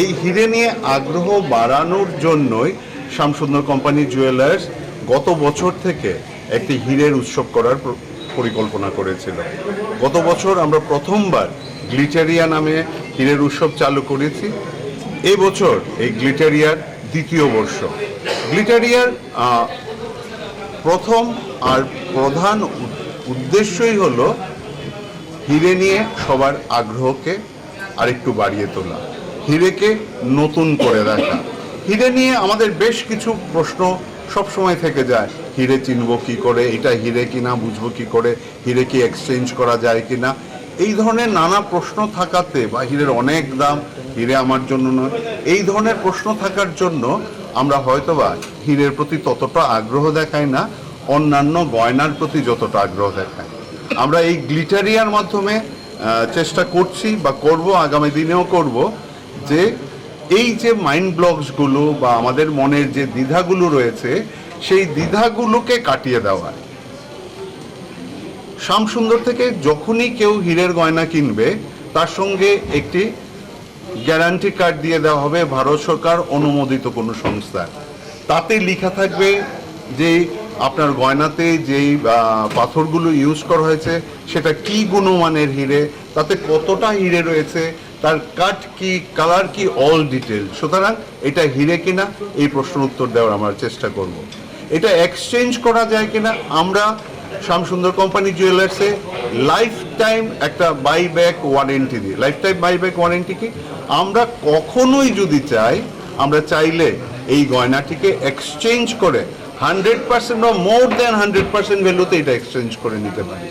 এই হিরে নিয়ে আগ্রহ বাড়ানোর জন্যই শ্যামসুন্দর কোম্পানি জুয়েলার্স গত বছর থেকে একটি হীরের উৎসব করার পরিকল্পনা করেছিল। গত বছর আমরা প্রথমবার গ্লিটারিয়া নামে হীরের উৎসব চালু করেছি। এই বছর এই গ্লিটারিয়ার দ্বিতীয় বর্ষ। গ্লিটারিয়ার প্রথম আর প্রধান উদ্দেশ্যই হলো হিরে নিয়ে সবার আগ্রহকে আরেকটু বাড়িয়ে তোলা, হিরেকে নতুন করে দেখা। হিরে নিয়ে আমাদের বেশ কিছু প্রশ্ন সবসময় থেকে যায়। হিরে চিনব কি করে, এটা হিরে কিনা বুঝবো কি করে, হিরে কি এক্সচেঞ্জ করা যায় কিনা, এই ধরনের নানা প্রশ্ন থাকাতে, বা হিরের অনেক দাম, হিরে আমার জন্য নয়, এই ধরনের প্রশ্ন থাকার জন্য আমরা হয়তোবা হিরের প্রতি ততটা আগ্রহ দেখাই না, অন্যান্য গয়নার প্রতি যতটা আগ্রহ দেখাই। আমরা এই গ্লিটারিয়ার মাধ্যমে চেষ্টা করছি বা করব, আগামী দিনেও করব, যে এই যে মাইন্ড ব্লকসগুলো বা আমাদের মনের যে দ্বিধাগুলো রয়েছে সেই দ্বিধাগুলোকে কাটিয়ে দেওয়া। শ্যামসুন্দর থেকে যখনই কেউ হীরের গয়না কিনবে তার সঙ্গে একটি গ্যারান্টি কার্ড দিয়ে দেওয়া হবে ভারত সরকার অনুমোদিত কোনো সংস্থা। তাতে লেখা থাকবে যে আপনার গয়নাতে যেই পাথরগুলো ইউজ করা হয়েছে সেটা কি গুণমানের হিরে, তাতে কতটা হিরে রয়েছে, তার কাট কি, কালার কি, অল ডিটেল। সুতরাং এটা হিরে কিনা এই প্রশ্নের উত্তর দেওয়ার আমরা চেষ্টা করব। এটা এক্সচেঞ্জ করা যায় কিনা, আমরা শ্যামসুন্দর কোম্পানি জুয়েলার্সে লাইফ টাইম একটা বাইব্যাক ওয়ারেন্টি দিই। লাইফ টাইম বাইব্যাক ওয়ারেন্টি কি, আমরা কখনোই যদি চাই, আমরা চাইলে এই গয়নাটিকে এক্সচেঞ্জ করে 100% বা মোর দ্যান 100% ভ্যালুতে এটা এক্সচেঞ্জ করে নিতে পারি।